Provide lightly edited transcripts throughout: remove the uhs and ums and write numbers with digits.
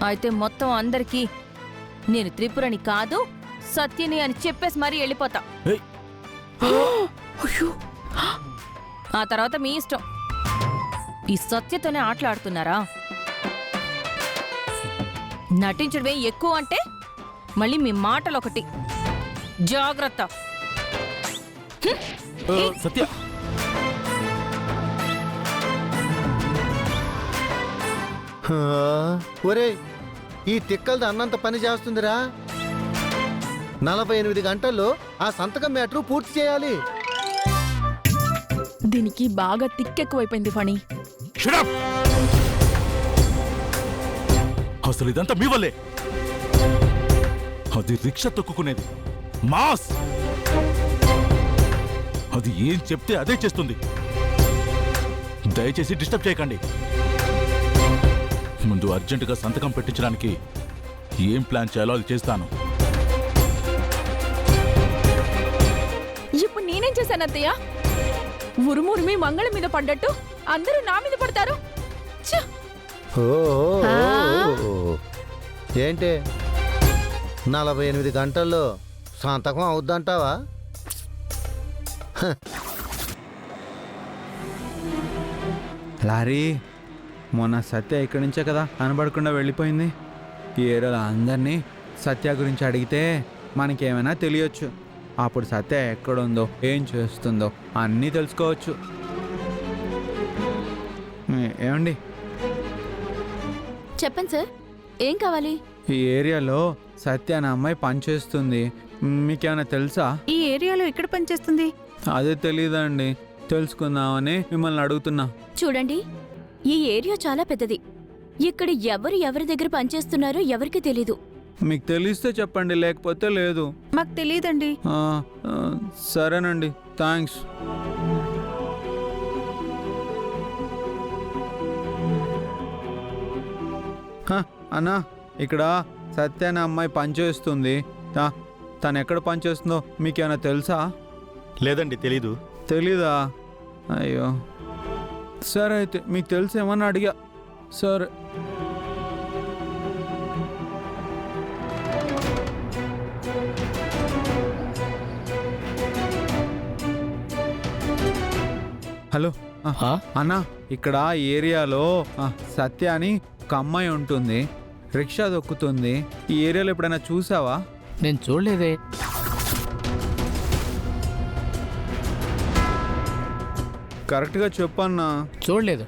అయితే మొత్తం అందరికీ నేను త్రిపురని కాదు సత్యని అని చెప్పేసి మరీ వెళ్ళిపోతా. ఆ తర్వాత మీ ఇష్టం. ఈ సత్యతోనే ఆటలాడుతున్నారా? నటించడమే ఎక్కువ అంటే మళ్ళీ మీ మాటలు ఒకటి. జాగ్రత్త. సత్య ఒరే, ఈ తిక్కలది అన్నంత పని చేస్తుందిరా. 48 గంటల్లో ఆ సంతకం మ్యాటర్ పూర్తి చేయాలి. దీనికి బాగా తిక్కెక్కువైపోయింది ఫణి. అసలు ఇదంతా మీ వల్లే. అది రిక్షా తొక్కుకునేది మాస్. అది ఏం చెప్తే అదే చేస్తుంది. దయచేసి డిస్టర్బ్ చేయకండి. ముందు అర్జెంటుగా సంతకం పెట్టించడానికి ఏం ప్లాన్ చేయాలో అది చేస్తాను. ఇప్పుడు నేనేం చేశాను అత్తయ్య? ఉరుమురిమి మంగళం మీద పడ్డట్టు అందరూ నా మీద పడతారు. ఓ ఏంటి 48 గంటల్లో సంతకం అవుద్దంటావా? లారీ, మొన్న సత్య ఇక్కడి నుంచే కదా కనబడకుండా వెళ్ళిపోయింది. ఈ ఏరియాలో అందరినీ సత్య గురించి అడిగితే మనకేమైనా తెలియచ్చు. అప్పుడు సత్య ఎక్కడుందో ఏం చేస్తుందో అన్నీ తెలుసుకోవచ్చు. ఏమండి? చెప్పండి సార్, ఏం కావాలి? ఈ ఏరియాలో సత్య అనే అమ్మాయి పనిచేస్తుంది. మీకేమైనా తెలుసా? ఈ ఏరియాలో ఎక్కడ పనిచేస్తుంది? అదే తెలీదండి. తెలుసుకుందామని మిమ్మల్ని అడుగుతున్నా. చూడండి, ఈ ఏరియా చాలా పెద్దది. ఇక్కడ ఎవరి దగ్గర పనిచేస్తున్నారో ఎవరికి తెలీదు. మీకు తెలిస్తే చెప్పండి, లేకపోతే లేదు. మాకు తెలియదండి. సరేనండి, థ్యాంక్స్. అన్నా, ఇక్కడ సత్య అనే అమ్మాయి పనిచేస్తుంది. తను ఎక్కడ పనిచేస్తుందో మీకేమైనా తెలుసా? లేదండి, తెలీదు. తెలీదా? అయ్యో, సరే అయితే మీకు తెలిసేమని అడిగా. సరే. హలో అన్నా, ఇక్కడ ఏరియాలో సత్య అని ఒక అమ్మాయి ఉంటుంది. రిక్షా దొక్కుతుంది. ఈ ఏరియాలో ఎప్పుడైనా చూసావా? నేను చూడలేదే. కరెక్ట్గా చెప్పన్నా. చూడలేదు.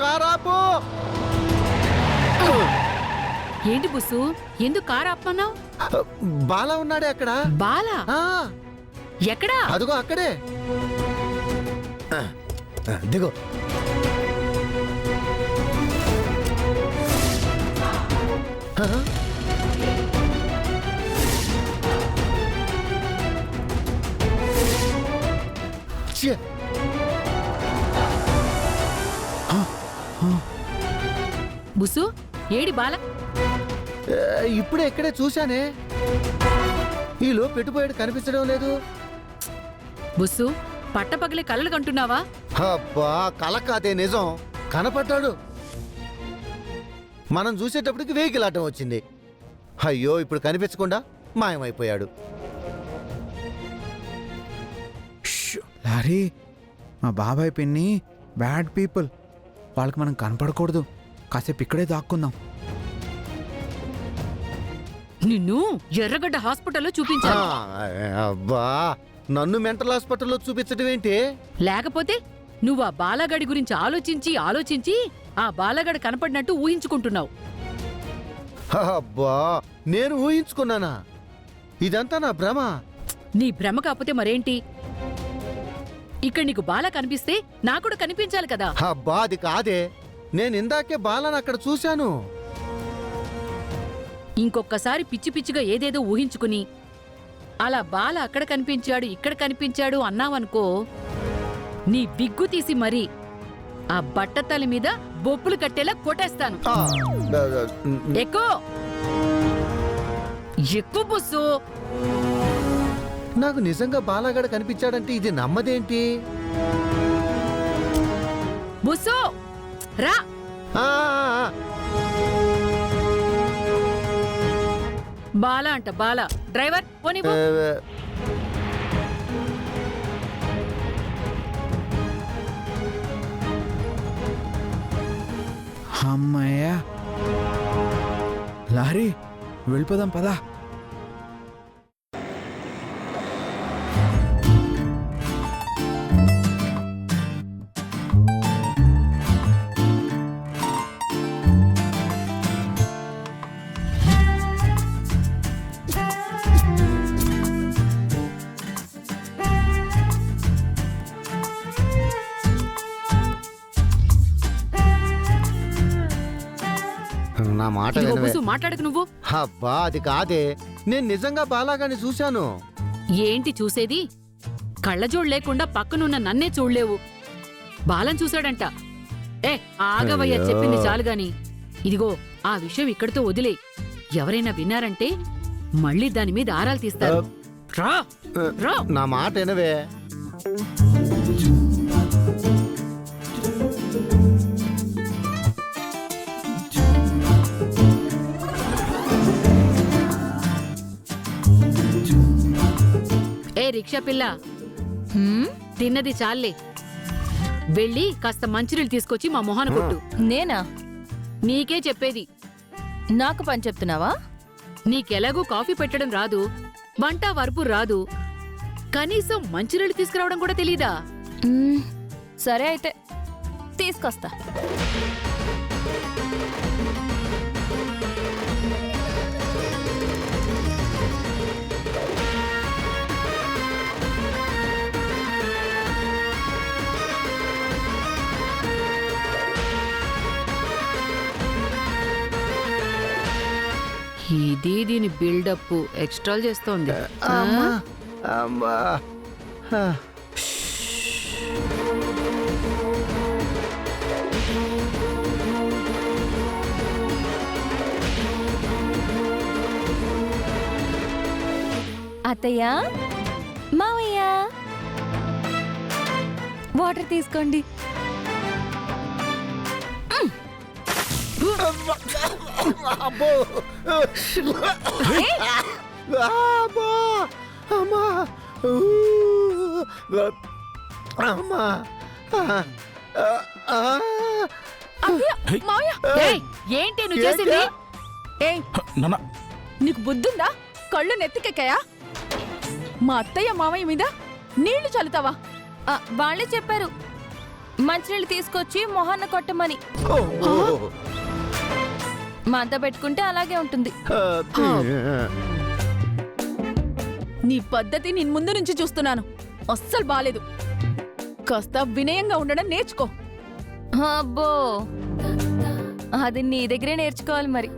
కారాపు. ఏంటి బుస్సు, ఎందుకు కారు ఆపమన్నావు? బాలా ఉన్నాడే అక్కడ. బాలా ఎక్కడా? అదిగో అక్కడే. దిగో. బుస్సు, ఏడి బాల? ఇప్పుడే ఎక్కడే చూశానే. ఈలో పెట్టుపోయాడు కనిపించడం లేదు. బుస్సు, పట్టపగలే కలలు కంటున్నావా? అబ్బా, కల కాదే, నిజం కనపడ్డాడు. మనం చూసేటప్పటికి వెహికల్ ఆటం వచ్చింది. అయ్యో, ఇప్పుడు కనిపించకుండా మాయమైపోయాడు. లారీ, మా బాబాయ్ పిన్ని బ్యాడ్ పీపుల్. వాళ్ళకి మనం కనపడకూడదు. కాసేపు ఇక్కడే దాక్కుందాం. నిన్ను ఎర్రగడ్డ హాస్పిటల్లో చూపించాను. అబ్బా, నన్ను మెంటల్ హాస్పిటల్లో చూపించడం ఏంటి? లేకపోతే నువ్వు ఆ బాలగాడి గురించి ఆలోచించి ఆ బాలగాడు కనపడినట్టు ఊహించుకుంటున్నావు. అబ్బా, నేను ఊహించుకున్నానా? ఇదంతా నా భ్రమ. నీ భ్రమ కాకపోతే మరేంటి? ఇక్కడ నీకు బాల కనిపిస్తే నాకు కూడా కనిపించాలి కదా. అబ్బా, అది కాదే. నేను ఇందాకే బాలను అక్కడ చూశాను. ఇంకొక్కసారి పిచ్చి పిచ్చిగా ఏదేదో ఊహించుకుని అలా బాల అక్కడ కనిపించాడు ఇక్కడ కనిపించాడు అన్నావనుకో, నీ విగ్గు తీసి మరీ ఆ బట్టతలి మీద బొప్పులు కట్టేలా కొట్టేస్తాను. ఎక్కువ ఎక్కువ బుస్సు. నాకు నిజంగా బాలాగాడ కనిపించాడంటే ఇది నమ్మదేంటి? బుస్సు రా. ఆ, ఆ, ఆ. బాలా అంట బాలా. డ్రైవర్ పోనివ్వు. అమ్మయ్యా, లారీ వెళ్ళిపోదాం పదా. నా మాట ఇదిగో వినవే. బుస్సు, మాట్లాడకు నువ్వు. అబ్బా అది కాదే, నేను నిజంగా బాలాగాని చూశాను. ఏంటి చూసేది? కళ్ళజోడు లేకుండా పక్కనున్న నన్నే చూడలేవు. బాలం చూశాడంట. ఆగవయ్యా, అయ్యో. చెప్పింది చాలు గాని. ఇదిగో ఆ విషయం ఇక్కడితో వదిలే. ఎవరైనా విన్నారంటే మళ్ళీ దాని మీద ఆరాలు తీస్తారు. రా రా. నా మాట వినవే. రిక్షా పిల్ల, హ్మ్? తిన్నది చాలే. వెళ్ళి కాస్త మంచినీళ్ళు తీసుకొచ్చి మా మొహాన కొట్టు. నేనా? నీకే చెప్పేది. నాకు పని చెప్తున్నావా? నీకెలాగూ కాఫీ పెట్టడం రాదు, వంట వరపు రాదు, కనీసం మంచినీళ్ళు తీసుకురావడం కూడా తెలీదా? మ్మ్, సరే అయితే తీసుకొస్తా. ఇది దీని బిల్డప్ ఎక్స్ట్రాల్ చేస్తోంది. అమ్మా అమ్మా. ఆ. అత్తయ్య, మావయ్య, వాటర్ తీసుకోండి. అబ్బో. అబ్బా. అమ్మా. ఊ. అమ్మా. ఏయ్, ఏంటి నువ్వు చేసింది? ఏయ్, నాన్న, నీకు బుద్ధుందా? కళ్ళు నెత్తికెక్కాయా? మా అత్తయ్య మావయ్య మీద నీళ్లు చల్లుతావా? వాళ్ళే చెప్పారు మంచినీళ్ళు తీసుకొచ్చి మొహాన్న కొట్టమని. మా అంతా పెట్టుకుంటే అలాగే ఉంటుంది. నీ పద్ధతి నేను ముందు నుంచి చూస్తున్నాను, అస్సలు బాలేదు. కాస్త వినయంగా ఉండడం నేర్చుకో. అబ్బో, అది నీ దగ్గరే నేర్చుకోవాలి మరి.